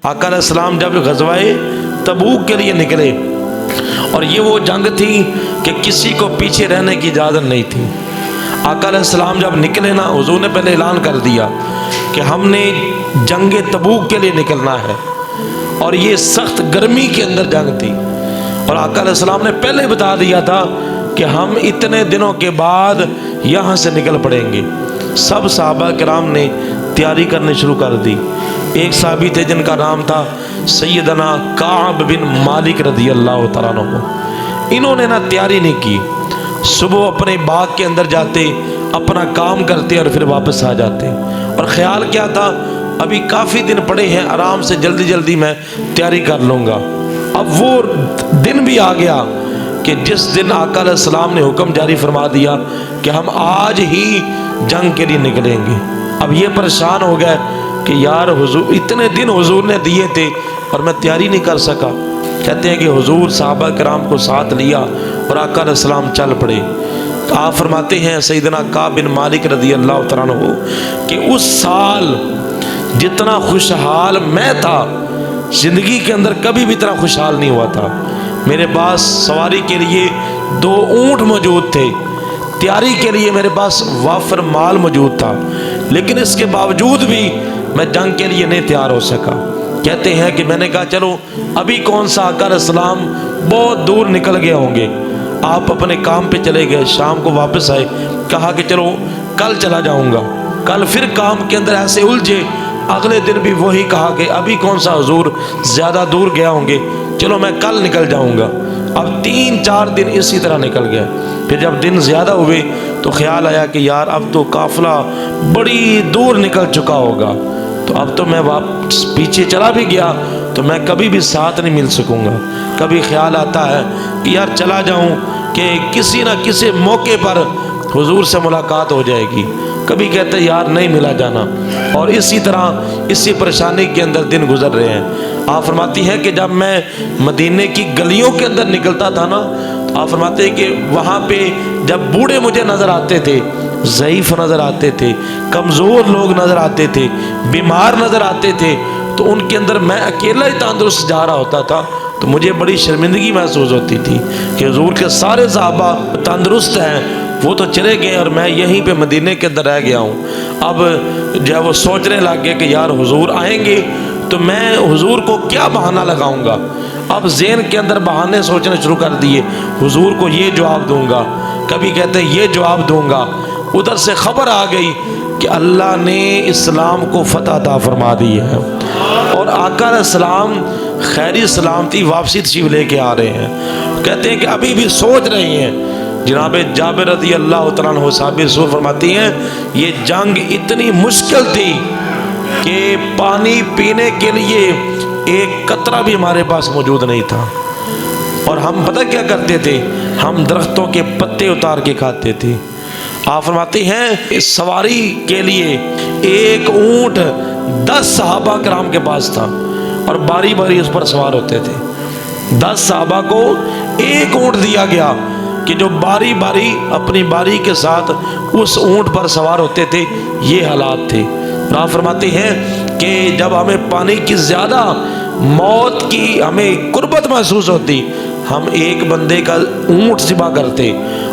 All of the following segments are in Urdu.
آقا علیہ السلام جب غزوہ تبوک کے لیے نکلے، اور یہ وہ جنگ تھی کہ کسی کو پیچھے رہنے کی اجازت نہیں تھی۔ آقا علیہ السلام جب نکلے نا، حضور نے پہلے اعلان کر دیا کہ ہم نے جنگ تبوک کے لیے نکلنا ہے، اور یہ سخت گرمی کے اندر جنگ تھی، اور آقا علیہ السلام نے پہلے بتا دیا تھا کہ ہم اتنے دنوں کے بعد یہاں سے نکل پڑیں گے۔ سب صحابہ کرام نے تیاری کرنی شروع کر دی۔ ایک صحابی تھے جن کا نام تھا سیدنا کعب بن مالک رضی اللہ تعالیٰ عنہ۔ انہوں نے نا تیاری نہیں کی، صبح اپنے باغ کے اندر جاتے، اپنا کام کرتے اور پھر واپس آ جاتے، اور خیال کیا تھا ابھی کافی دن پڑے ہیں، آرام سے جلدی جلدی میں تیاری کر لوں گا۔ اب وہ دن بھی آ گیا کہ جس دن آقا علیہ السلام نے حکم جاری فرما دیا کہ ہم آج ہی جنگ کے لیے نکلیں گے۔ اب یہ پریشان ہو گئے کہ یار حضور اتنے دن حضور نے دیے تھے اور میں تیاری نہیں کر سکا۔ کہتے ہیں کہ حضور صحابہ کرام کو ساتھ لیا اور آقا علیہ السلام چل پڑے۔ آپ فرماتے ہیں سیدنا کعب بن مالک رضی اللہ تعالیٰ عنہ کہ اس سال جتنا خوشحال میں تھا، زندگی کے اندر کبھی بھی اتنا خوشحال نہیں ہوا تھا۔ میرے پاس سواری کے لیے 2 اونٹ موجود تھے، تیاری کے لیے میرے پاس وافر مال موجود تھا، لیکن اس کے باوجود بھی میں جنگ کے لیے نہیں تیار ہو سکا۔ کہتے ہیں کہ میں نے کہا چلو ابھی کون سا، آقا علیہ السلام بہت دور نکل گئے ہوں گے، آپ اپنے کام پہ چلے گئے، شام کو واپس آئے، کہا کہ چلو کل چلا جاؤں گا۔ کل پھر کام کے اندر ایسے الجھے، اگلے دن بھی وہی کہا کہ ابھی کون سا حضور، زیادہ دور گیا ہوں گے، چلو میں کل نکل جاؤں گا۔ اب 3-4 دن اسی طرح نکل گئے۔ پھر جب دن زیادہ ہوئے تو خیال آیا کہ یار اب تو قافلہ بڑی دور نکل چکا ہوگا، تو اب تو میں واپس پیچھے چلا بھی گیا تو میں کبھی بھی ساتھ نہیں مل سکوں گا۔ کبھی خیال آتا ہے کہ یار چلا جاؤں کہ کسی نہ کسی موقع پر حضور سے ملاقات ہو جائے گی، کبھی کہتے یار نہیں ملا جانا، اور اسی طرح اسی پریشانی کے اندر دن گزر رہے ہیں۔ آپ فرماتی ہیں کہ جب میں مدینے کی گلیوں کے اندر نکلتا تھا نا، آپ فرماتے ہیں کہ وہاں پہ جب بوڑھے مجھے نظر آتے تھے، ضعیف نظر آتے تھے، کمزور لوگ نظر آتے تھے، بیمار نظر آتے تھے، تو ان کے اندر میں اکیلا ہی تندرست جا رہا ہوتا تھا، تو مجھے بڑی شرمندگی محسوس ہوتی تھی کہ حضور کے سارے صحابہ تندرست ہیں، وہ تو چلے گئے اور میں یہیں پہ مدینے کے اندر رہ گیا ہوں۔ اب جب وہ سوچنے لگ گئے کہ یار حضور آئیں گے تو میں حضور کو کیا بہانہ لگاؤں گا۔ اب ذہن کے اندر بہانے سوچنے شروع کر دیے، حضور کو یہ جواب دوں گا، کبھی کہتے یہ جواب دوں گا۔ ادھر سے خبر آ گئی کہ اللہ نے اسلام کو فتح عطا فرما دی ہے، اور آقا علیہ السلام خیری سلامتی واپسی تشریف لے کے آ رہے ہیں۔ کہتے ہیں کہ ابھی بھی سوچ رہے ہیں۔ جناب جابر رضی اللہ تعالیٰ عنہ صحابی رسول فرماتی ہیں یہ جنگ اتنی مشکل تھی کہ پانی پینے کے لیے ایک قطرہ بھی ہمارے پاس موجود نہیں تھا، اور ہم پتہ کیا کرتے تھے، ہم درختوں کے پتے اتار کے کھاتے تھے۔ آپ فرماتے ہیں اس سواری کے لیے ایک اونٹ 10 صحابہ کرام کے پاس تھا، اور باری باری اس پر سوار ہوتے تھے۔ 10 صحابہ کو ایک اونٹ دیا گیا کہ جو باری باری اپنی باری کے ساتھ اس اونٹ پر سوار ہوتے تھے۔ یہ حالات تھے۔ آپ فرماتے ہیں کہ جب ہمیں پانی کی زیادہ موت کی ہمیں قربت محسوس ہوتی، ہم ایک بندے کا اونٹ ذبح کرتے،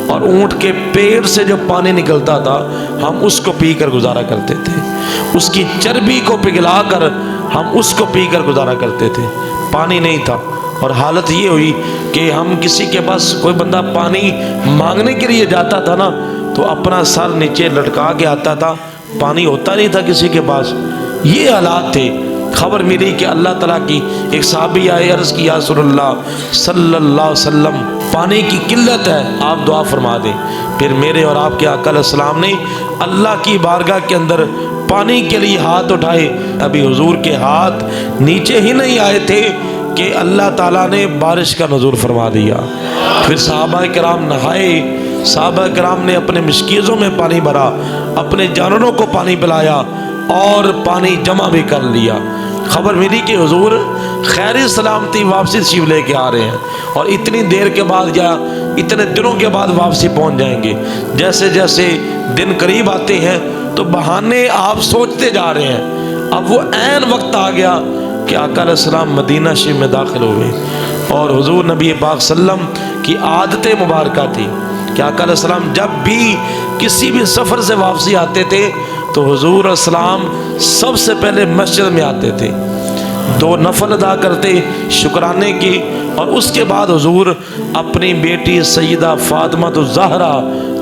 اور اونٹ کے پیٹ سے جو پانی نکلتا تھا ہم اس کو پی کر گزارا کرتے تھے، اس کی چربی کو پگھلا کر ہم اس کو پی کر گزارا کرتے تھے۔ پانی نہیں تھا، اور حالت یہ ہوئی کہ ہم کسی کے پاس کوئی بندہ پانی مانگنے کے لیے جاتا تھا نا تو اپنا سر نیچے لٹکا کے آتا تھا، پانی ہوتا نہیں تھا کسی کے پاس۔ یہ حالات تھے۔ خبر ملی کہ اللہ تعالیٰ کی ایک صحابی آئے، عرض کی یا رسول اللہ صلی اللہ علیہ وسلم پانی کی قلت ہے، آپ دعا فرما دیں۔ پھر میرے اور آپ کے آقا علیہ السلام نے اللہ کی بارگاہ کے اندر پانی کے لیے ہاتھ اٹھائے۔ ابھی حضور کے ہاتھ نیچے ہی نہیں آئے تھے کہ اللہ تعالیٰ نے بارش کا نزول فرما دیا۔ پھر صحابہ کرام نہائے، صحابہ کرام نے اپنے مشکیزوں میں پانی بھرا، اپنے جانوروں کو پانی پلایا، اور پانی جمع بھی کر لیا۔ خبر ملی کہ حضور خیر سلامتی واپسی تشریف لے کے آ رہے ہیں، اور اتنی دیر کے بعد یا اتنے دنوں کے بعد واپسی پہنچ جائیں گے۔ جیسے جیسے دن قریب آتے ہیں تو بہانے آپ سوچتے جا رہے ہیں۔ اب وہ عین وقت آ گیا کہ آقا علیہ السلام مدینہ شریف میں داخل ہوئے اور حضور نبی پاک صلی اللہ علیہ وسلم کی عادت مبارکہ تھی کہ آقا علیہ السلام جب بھی کسی بھی سفر سے واپسی آتے تھے تو حضور علیہ السلام سب سے پہلے مسجد میں آتے تھے، 2 نفل ادا کرتے شکرانے کی، اور اس کے بعد حضور اپنی بیٹی سیدہ فاطمہ الزہرا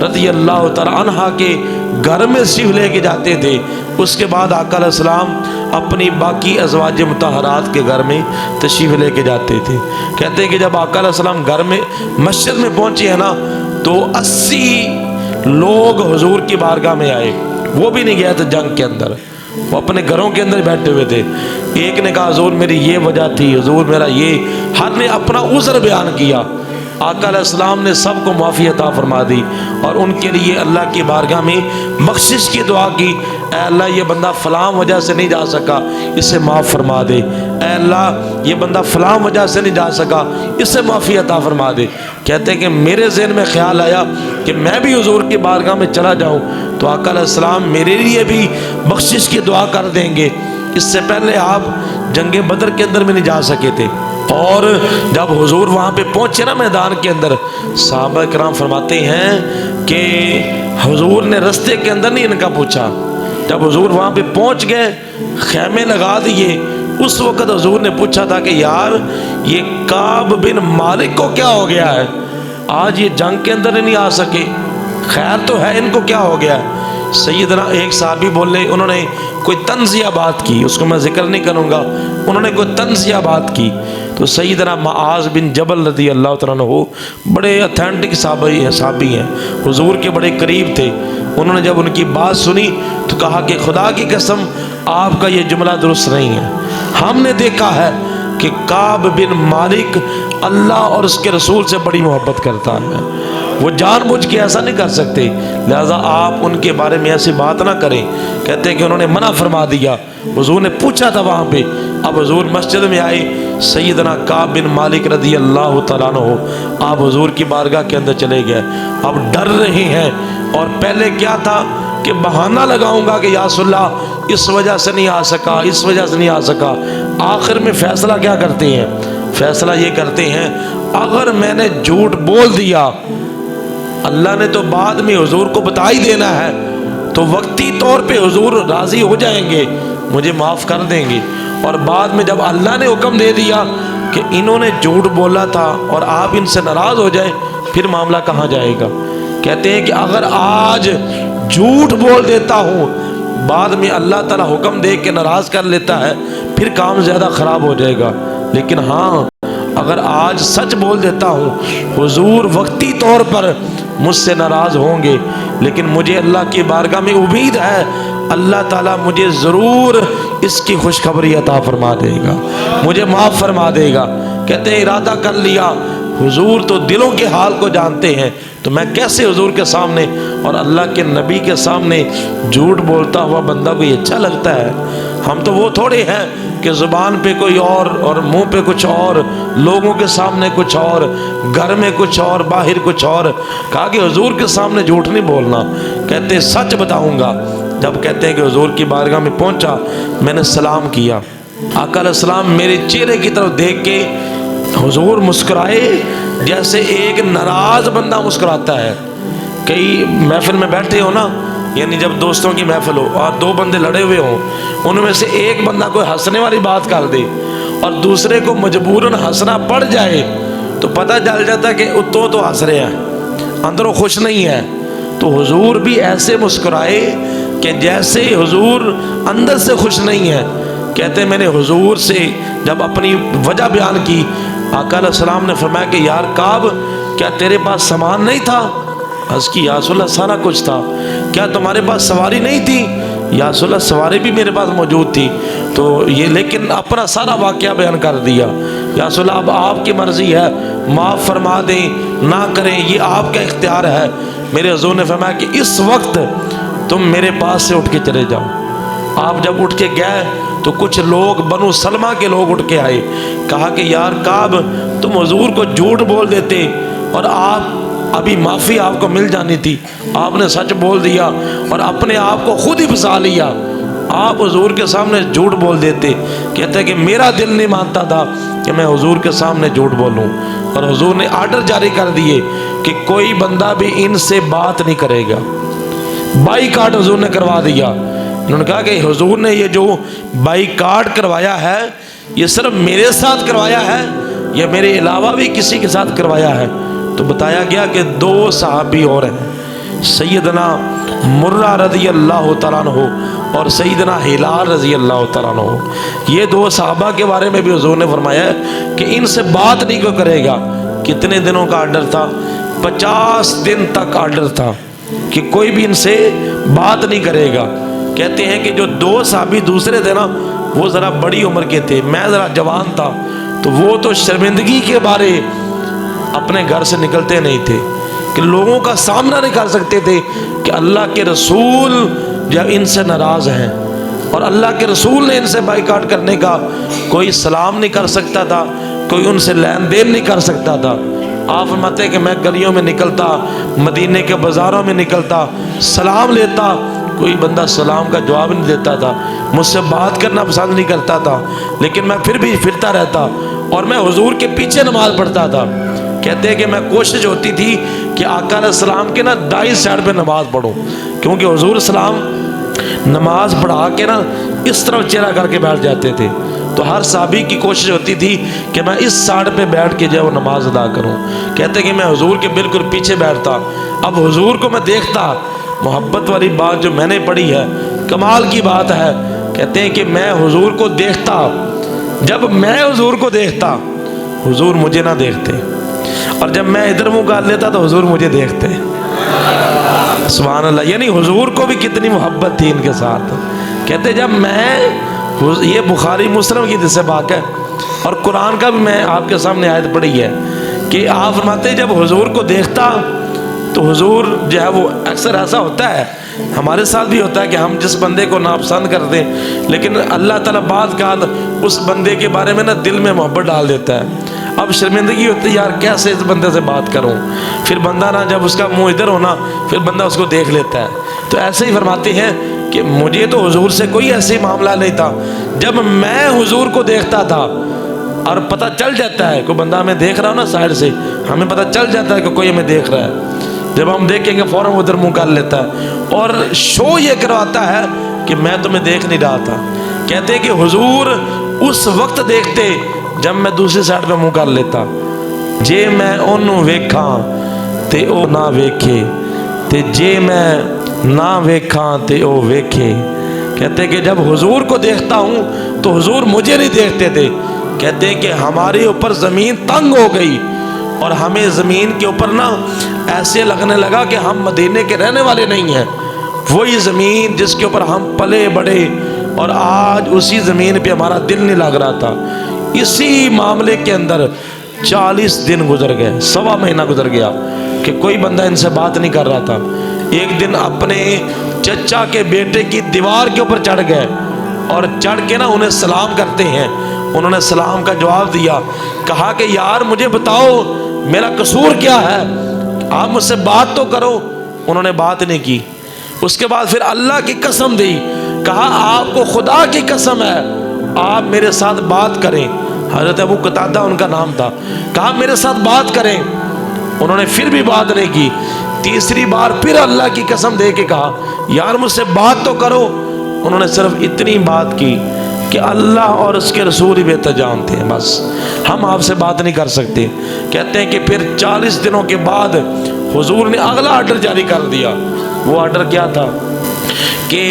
رضی اللہ تعالی عنہا کے گھر میں تشریف لے کے جاتے تھے۔ اس کے بعد آقا علیہ السلام اپنی باقی ازواج مطہرات کے گھر میں تشریف لے کے جاتے تھے۔ کہتے ہیں کہ جب آقا علیہ السلام گھر میں مسجد میں پہنچے ہیں نا تو 80 لوگ حضور کی بارگاہ میں آئے، وہ بھی نہیں گئے تھے جنگ کے اندر، وہ اپنے گھروں کے اندر بیٹھے ہوئے تھے۔ ایک نے کہا حضور میری یہ وجہ تھی، حضور میرا یہ، ہر نے اپنا عذر بیان کیا۔ آقا علیہ السلام نے سب کو معافی عطا فرما دی اور ان کے لیے اللہ کی بارگاہ میں بخشش کی دعا کی، اے اللہ یہ بندہ فلاں وجہ سے نہیں جا سکا، اسے معاف فرما دے، اے اللہ یہ بندہ فلاں وجہ سے نہیں جا سکا، اسے معافی عطا فرما دے۔ کہتے ہیں کہ میرے ذہن میں خیال آیا کہ میں بھی حضور کی بارگاہ میں چلا جاؤں تو آقا علیہ السلام میرے لیے بھی بخشش کی دعا کر دیں گے۔ اس سے پہلے آپ جنگ بدر کے اندر میں نہیں جا سکے تھے، اور جب حضور وہاں پہ پہنچے نا میدان کے اندر، صحابہ کرام فرماتے ہیں کہ حضور نے رستے کے اندر نہیں ان کا پوچھا، جب حضور وہاں پہ پہنچ گئے خیمے لگا دیے، اس وقت حضور نے پوچھا تھا کہ یار یہ کعب بن مالک کو کیا ہو گیا ہے، آج یہ جنگ کے اندر نہیں آ سکے، خیر تو ہے، ان کو کیا ہو گیا ہے؟ سیدنا ایک صحابی بولے، انہوں نے کوئی طنزیہ بات کی، اس کو میں ذکر نہیں کروں گا، انہوں نے کوئی طنزیہ بات کی تو سیدنا معاذ بن جبل رضی اللہ تعالیٰ عنہ بڑے اتھینٹک صحابی ہیں، حضور کے بڑے قریب تھے، انہوں نے جب ان کی بات سنی تو کہا کہ خدا کی قسم آپ کا یہ جملہ درست نہیں ہے، ہم نے دیکھا ہے کہ کعب بن مالک اللہ اور اس کے رسول سے بڑی محبت کرتا ہے، وہ جان بوجھ کے ایسا نہیں کر سکتے، لہذا آپ ان کے بارے میں ایسی بات نہ کریں۔ کہتے ہیں کہ انہوں نے منع فرما دیا، حضور نے پوچھا تھا وہاں پہ، اب حضور مسجد میں آئے، سیدنا کعب بن مالک رضی اللہ تعالیٰ عنہ آپ حضور کی بارگاہ کے اندر چلے گئے، اب ڈر رہے ہیں، اور پہلے کیا تھا کہ بہانہ لگاؤں گا کہ یا رسول اللہ اس وجہ سے نہیں آ سکا، اس وجہ سے نہیں آ سکا۔ آخر میں فیصلہ کیا کرتے ہیں؟ فیصلہ یہ کرتے ہیں اگر میں نے جھوٹ بول دیا، اللہ نے تو بعد میں حضور کو بتا ہی دینا ہے، تو وقتی طور پہ حضور راضی ہو جائیں گے، مجھے معاف کر دیں گے، اور بعد میں جب اللہ نے حکم دے دیا کہ انہوں نے جھوٹ بولا تھا اور آپ ان سے ناراض ہو جائیں، پھر معاملہ کہاں جائے گا؟ کہتے ہیں کہ اگر آج جھوٹ بول دیتا ہوں، بعد میں اللہ تعالیٰ حکم دے کے ناراض کر لیتا ہے، پھر کام زیادہ خراب ہو جائے گا، لیکن ہاں اگر آج سچ بول دیتا ہوں، حضور وقتی طور پر مجھ سے ناراض ہوں گے، لیکن مجھے اللہ کی بارگاہ میں امید ہے اللہ تعالیٰ مجھے ضرور اس کی خوشخبری عطا فرما دے گا، مجھے معاف فرما دے گا۔ کہتے ہیں ارادہ کر لیا، حضور تو دلوں کے حال کو جانتے ہیں، تو میں کیسے حضور کے سامنے اور اللہ کے نبی کے سامنے جھوٹ بولتا ہوا بندہ کو یہ اچھا لگتا ہے؟ ہم تو وہ تھوڑے ہیں کہ زبان پہ کوئی اور منہ پہ کچھ اور، لوگوں کے سامنے کچھ اور، گھر میں کچھ اور، باہر کچھ اور۔ کہا کہ حضور کے سامنے جھوٹ نہیں بولنا، کہتے سچ بتاؤں گا۔ جب کہتے ہیں کہ حضور کی بارگاہ میں پہنچا، میں نے سلام کیا، آقا علیہ السلام میرے چہرے کی طرف دیکھ کے حضور مسکرائے جیسے ایک ناراض بندہ مسکراتا ہے۔ کئی محفل میں بیٹھے ہو نا، یعنی جب دوستوں کی محفل ہو اور 2 بندے لڑے ہوئے ہوں، ان میں سے ایک بندہ کوئی ہنسنے والی بات کر دے اور دوسرے کو مجبوراً ہنسنا پڑ جائے، تو پتہ چل جاتا ہے کہ تو ہنس رہے ہیں، اندر وہ خوش نہیں ہے۔ تو حضور بھی ایسے مسکرائے کہ جیسے حضور اندر سے خوش نہیں ہے۔ کہتے ہیں میں نے حضور سے جب اپنی وجہ بیان کی، آقا علیہ السلام نے فرمایا کہ یار کعب، کیا تیرے پاس سامان نہیں تھا؟ عرض کی یا رسول اللہ سارا کچھ تھا۔ کیا تمہارے پاس سواری نہیں تھی؟ یا رسول اللہ سواری بھی میرے پاس موجود تھی، تو یہ لیکن اپنا سارا واقعہ بیان کر دیا۔ یا رسول اللہ اب آپ کی مرضی ہے، معاف فرما دیں نہ کریں، یہ آپ کا اختیار ہے۔ میرے حضور نے فرمایا کہ اس وقت تم میرے پاس سے اٹھ کے چلے جاؤ۔ آپ جب اٹھ کے گئے تو کچھ لوگ بنو سلمہ کے لوگ اٹھ کے آئے، کہا کہ یار کعب تم حضور کو جھوٹ بول دیتے اور آپ ابھی معافی آپ کو مل جانی تھی، آپ نے سچ بول دیا اور اپنے آپ کو خود ہی پھنسا لیا۔ آپ حضور کے سامنے جھوٹ بول دیتے. کہتے ہیں کہ میرا دل نہیں مانتا تھا کہ میں حضور کے سامنے جھوٹ بولوں. اور حضور نے آرڈر جاری کر دیے کہ کوئی بندہ بھی ان سے بات نہیں کرے گا. بائیکاٹ حضور نے کروا دیا. انہوں نے کہا کہ حضور نے یہ جو بائیکاٹ کروایا ہے یہ صرف میرے ساتھ کروایا ہے یا میرے علاوہ بھی کسی کے ساتھ کروایا ہے؟ تو بتایا گیا کہ 2 صحابی اور ہیں، سیدنا مرہ رضی اللہ تعالیٰ عنہ اور سیدنا ہلال رضی اللہ تعالیٰ عنہ. یہ 2 صحابہ کے بارے میں بھی حضور نے فرمایا ہے کہ ان سے بات نہیں کوئی کرے گا. کتنے دنوں کا آرڈر تھا؟ 50 دن تک آرڈر تھا کہ کوئی بھی ان سے بات نہیں کرے گا. کہتے ہیں کہ جو 2 صحابی دوسرے تھے نا وہ ذرا بڑی عمر کے تھے، میں ذرا جوان تھا، تو وہ تو شرمندگی کے بارے اپنے گھر سے نکلتے نہیں تھے کہ لوگوں کا سامنا نہیں کر سکتے تھے کہ اللہ کے رسول جب ان سے ناراض ہیں اور اللہ کے رسول نے ان سے بائیکاٹ کرنے کا، کوئی سلام نہیں کر سکتا تھا، کوئی ان سے لین دین نہیں کر سکتا تھا. آپ فرماتے ہیں کہ میں گلیوں میں نکلتا، مدینے کے بازاروں میں نکلتا، سلام لیتا، کوئی بندہ سلام کا جواب نہیں دیتا تھا، مجھ سے بات کرنا پسند نہیں کرتا تھا، لیکن میں پھر بھی پھرتا رہتا اور میں حضور کے پیچھے نماز پڑھتا تھا. کہتے ہیں کہ میں کوشش ہوتی تھی کہ آقا علیہ السلام کے نا دائیں سائڈ پہ نماز پڑھوں، کیونکہ حضور السلام نماز پڑھا کے نا اس طرف چہرہ کر کے بیٹھ جاتے تھے. تو ہر صحابی کی کوشش ہوتی تھی کہ میں اس سائڈ پہ بیٹھ کے جو نماز ادا کروں. کہتے ہیں کہ میں حضور کے بالکل پیچھے بیٹھتا. اب حضور کو میں دیکھتا، محبت والی بات جو میں نے پڑھی ہے کمال کی بات ہے. کہتے ہیں کہ میں حضور کو دیکھتا، جب میں حضور کو دیکھتا حضور مجھے نہ دیکھتے، اور جب میں ادھر منہ کر لیتا تو حضور مجھے دیکھتے. سبحان اللہ. یعنی حضور کو بھی کتنی محبت تھی ان کے ساتھ. کہتے جب میں، یہ بخاری مسلم کی جس سے بات ہے اور قرآن کا بھی میں آپ کے سامنے آیت پڑھی ہے کہ آپ فرماتے جب حضور کو دیکھتا تو حضور جو ہے وہ اکثر ایسا ہوتا ہے، ہمارے ساتھ بھی ہوتا ہے کہ ہم جس بندے کو ناپسند کرتے ہیں لیکن اللہ تعالیٰ بعد کا اس بندے کے بارے میں نا دل میں محبت ڈال دیتا ہے. اب شرمندگی ہوتی ہے یار کیسے اس بندے سے بات کروں، پھر بندہ نا جب اس کا منہ ادھر ہونا پھر بندہ اس کو دیکھ لیتا ہے. تو ایسے ہی فرماتے ہیں کہ مجھے تو حضور سے کوئی ایسے معاملہ نہیں تھا، جب میں حضور کو دیکھتا تھا اور پتہ چل جاتا ہے کوئی بندہ ہمیں دیکھ رہا ہو نا سائڈ سے، ہمیں پتہ چل جاتا ہے کہ کوئی ہمیں دیکھ رہا ہے، جب ہم دیکھیں گے فوراً ادھر منہ کر لیتا ہے اور شو یہ کرواتا ہے کہ میں تمہیں دیکھ نہیں رہا تھا. کہتے ہیں کہ حضور اس وقت دیکھتے جب میں دوسری سائڈ پہ منہ کر لیتا. جے میں انہوں ویکھاں تے او نہ ویکھے تے جے میں نہ ویکھاں تے او ویکھے. کہتے ہیں کہ جب حضور کو دیکھتا ہوں تو حضور مجھے نہیں دیکھتے تھے. کہتے ہیں کہ ہمارے اوپر زمین تنگ ہو گئی اور ہمیں زمین کے اوپر نا ایسے لگنے لگا کہ ہم مدینے کے رہنے والے نہیں ہیں. وہی زمین جس کے اوپر ہم پلے بڑے اور آج اسی زمین پہ ہمارا دل نہیں لگ رہا تھا. اسی معاملے کے اندر 40 دن گزر گئے، 1.25 مہینہ گزر گیا کہ کوئی بندہ ان سے بات نہیں کر رہا تھا. ایک دن اپنے چچا کے بیٹے کی دیوار کے اوپر چڑھ گئے اور چڑھ کے نا انہیں سلام کرتے ہیں. انہوں نے سلام کا جواب دیا، کہا کہ یار مجھے بتاؤ میرا قصور کیا ہے، آپ مجھ سے بات تو کرو. انہوں نے بات نہیں کی. اس کے بعد پھر اللہ کی قسم دی، کہا آپ کو خدا کی قسم ہے آپ میرے ساتھ بات کریں. حضرت ابو قتادہ ان کا نام تھا. کہا میرے ساتھ بات کریں. انہوں نے پھر بھی بات نہیں کی. تیسری بار پھر اللہ کی قسم دے کے کہا یار مجھ سے بات تو کرو. انہوں نے صرف اتنی بات کی کہ اللہ اور اس کے رسول ہی بہتر جانتے ہیں، بس ہم آپ سے بات نہیں کر سکتے. کہتے ہیں کہ پھر 40 دنوں کے بعد حضور نے اگلا آرڈر جاری کر دیا. وہ آرڈر کیا تھا کہ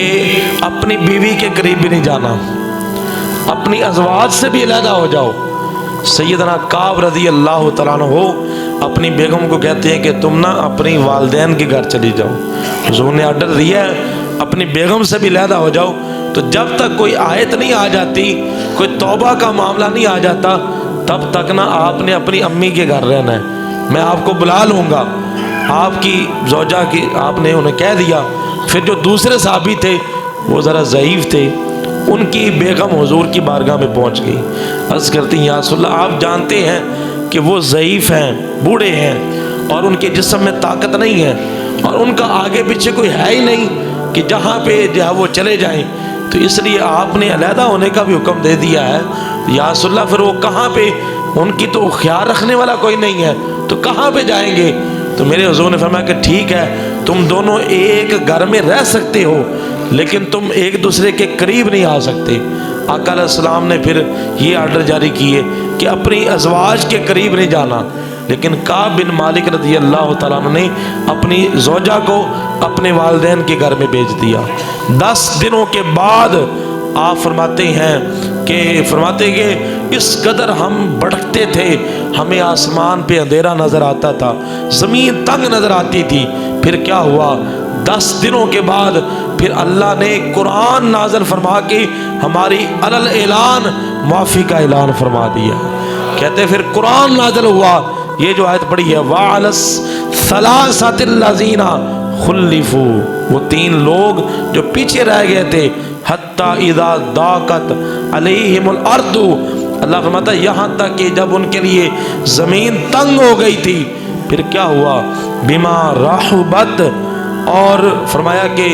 اپنی بیوی کے قریب بھی نہیں جانا، اپنی ازواج سے بھی علیحدہ ہو جاؤ. سیدنا کعب رضی اللہ تعالیٰ عنہ اپنی بیگم کو کہتے ہیں کہ تم نا اپنی والدین کے گھر چلی جاؤ. حضور نے آرڈر دیا ہے اپنی بیگم سے بھی علیحدہ ہو جاؤ. تو جب تک کوئی آیت نہیں آ جاتی، کوئی توبہ کا معاملہ نہیں آ جاتا، تب تک نا آپ نے اپنی امی کے گھر رہنا ہے. میں آپ کو بلا لوں گا. آپ کی زوجہ کی آپ نے انہیں کہہ دیا. پھر جو دوسرے صحابی تھے وہ ذرا ضعیف تھے، ان کی بیگم حضور کی بارگاہ میں پہنچ گئی. عرض کرتی ہیں یا رسول اللہ آپ جانتے ہیں کہ وہ ضعیف ہیں، بوڑھے ہیں اور ان کے جسم میں طاقت نہیں ہے اور ان کا آگے پیچھے کوئی ہے ہی نہیں کہ جہاں پہ جہاں وہ چلے جائیں تو اس لیے آپ نے علیحدہ ہونے کا بھی حکم دے دیا ہے۔ یا رسول اللہ پھر وہ کہاں پہ، ان کی تو خیال رکھنے والا کوئی نہیں ہے، تو کہاں پہ جائیں گے؟ تو میرے حضور نے فرمایا کہ ٹھیک ہے، تم دونوں ایک گھر میں رہ سکتے ہو، لیکن تم ایک دوسرے کے قریب نہیں آ سکتے۔ آقا علیہ السلام نے پھر یہ آرڈر جاری کیے کہ اپنی ازواج کے قریب نہیں جانا، لیکن کعب بن مالک رضی اللہ تعالیٰ عنہ نے اپنی زوجہ کو اپنے والدین کے گھر میں بھیج دیا۔ 10 دنوں کے بعد آپ فرماتے ہیں کہ اس قدر ہم بھٹکتے تھے، ہمیں آسمان پہ اندھیرا نظر آتا تھا، زمین تنگ نظر آتی تھی۔ پھر کیا ہوا؟ 10 دنوں کے بعد پھر اللہ نے قرآن نازل فرما کے ہماری علل اعلان معافی کا اعلان فرما دیا۔ کہتے پھر قرآن نازل ہوا، یہ جو آیت پڑھی ہے وَعَلَى الثَّلَاثَةِ الَّذِينَ خُلِّفُوا، وہ 3 لوگ جو پیچھے رہ گئے تھے، حَتَّى إِذَا ضَاقَتْ عَلَيْهِمُ الْأَرْضُ، اللہ فرماتا ہے یہاں تک کہ جب ان کے لیے زمین تنگ ہو گئی تھی، پھر کیا ہوا؟ بِمَا رَحُبَتْ، اور فرمایا کہ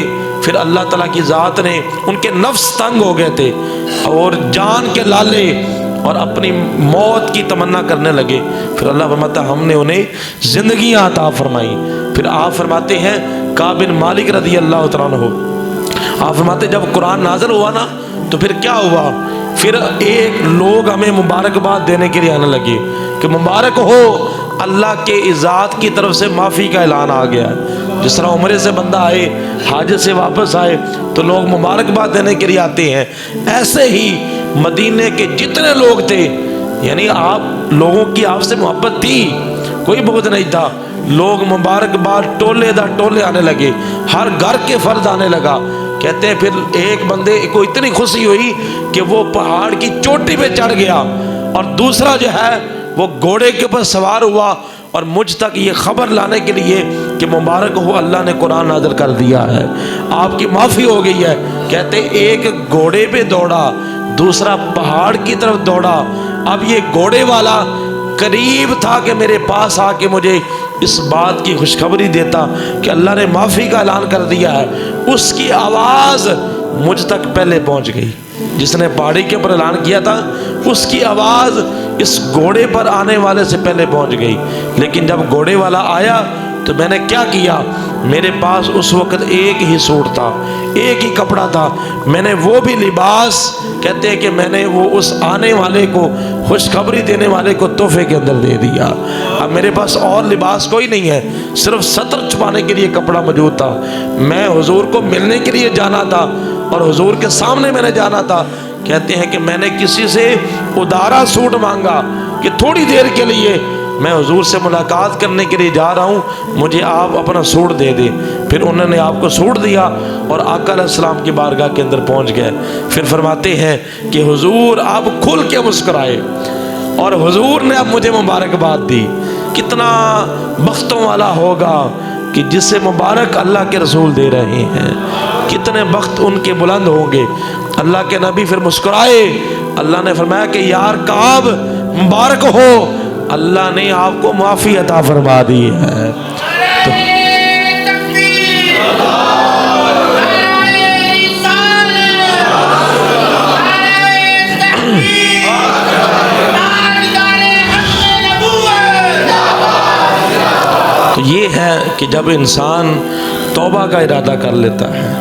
پھر اللہ تعالیٰ کی ذات نے، ان کے نفس تنگ ہو گئے تھے اور جان کے لالے اور اپنی موت کی تمنا کرنے لگے۔ پھر اللہ فرماتا ہے ہم نے انہیں زندگیاں عطا فرمائی۔ پھر آپ فرماتے ہیں کعب بن مالک رضی اللہ تعالیٰ عنہ، آپ فرماتے ہیں جب قرآن نازل ہوا نا تو پھر کیا ہوا؟ پھر ایک لوگ ہمیں مبارکباد دینے کے لیے آنے لگے کہ مبارک ہو، اللہ کے ذات کی طرف سے معافی کا اعلان آ گیا ہے۔ جس طرح عمرے سے بندہ آئے، حج سے واپس آئے تو لوگ مبارکباد دینے کے لیے آتے ہیں، ایسے ہی مدینے کے جتنے لوگ تھے، یعنی آپ لوگوں کی آپ سے محبت تھی، کوئی بغض نہیں تھا، لوگ مبارکباد ٹولے دا ٹولے آنے لگے، ہر گھر کے فرد آنے لگا۔ کہتے ہیں پھر ایک بندے کو اتنی خوشی ہوئی کہ وہ پہاڑ کی چوٹی پہ چڑھ گیا، اور دوسرا جو ہے وہ گھوڑے کے اوپر سوار ہوا اور مجھ تک یہ خبر لانے کے لیے کہ مبارک ہو، اللہ نے قرآن نازل کر دیا ہے، آپ کی معافی ہو گئی ہے۔ کہتے ایک گھوڑے پہ دوڑا، دوسرا پہاڑ کی طرف دوڑا۔ اب یہ گھوڑے والا قریب تھا کہ میرے پاس آ کے مجھے اس بات کی خوشخبری دیتا کہ اللہ نے معافی کا اعلان کر دیا ہے، اس کی آواز مجھ تک پہلے پہنچ گئی۔ جس نے پہاڑی کے اوپر اعلان کیا تھا اس کی آواز اس گھوڑے پر آنے والے سے پہلے پہنچ گئی، لیکن جب گھوڑے والا آیا تو میں نے کیا کیا؟ میرے پاس اس وقت ایک ہی سوٹ تھا، ایک ہی کپڑا تھا، میں نے وہ بھی لباس، کہتے ہیں کہ میں نے وہ اس آنے والے کو، خوشخبری دینے والے کو تحفے کے اندر دے دیا۔ اب میرے پاس اور لباس کوئی نہیں ہے، صرف ستر چھپانے کے لیے کپڑا موجود تھا۔ میں حضور کو ملنے کے لیے جانا تھا اور حضور کے سامنے میں نے جانا تھا۔ کہتے ہیں کہ میں نے کسی سے ادارا سوٹ مانگا کہ تھوڑی دیر کے لیے میں حضور سے ملاقات کرنے کے لیے جا رہا ہوں، مجھے آپ اپنا سوٹ دے دیں۔ پھر انہوں نے آپ کو سوٹ دیا اور آقا علیہ السلام کی بارگاہ کے اندر پہنچ گئے۔ پھر فرماتے ہیں کہ حضور آپ کھل کے مسکرائے اور حضور نے اب مجھے مبارکباد دی۔ کتنا بختوں والا ہوگا کہ جس سے مبارک اللہ کے رسول دے رہے ہیں، کتنے بخت ان کے بلند ہوں گے۔ اللہ کے نبی پھر مسکرائے، اللہ نے فرمایا کہ یار کعب مبارک ہو، اللہ نے آپ کو معافی عطا فرما دی ہے۔ تو یہ ہے کہ جب انسان توبہ کا ارادہ کر لیتا ہے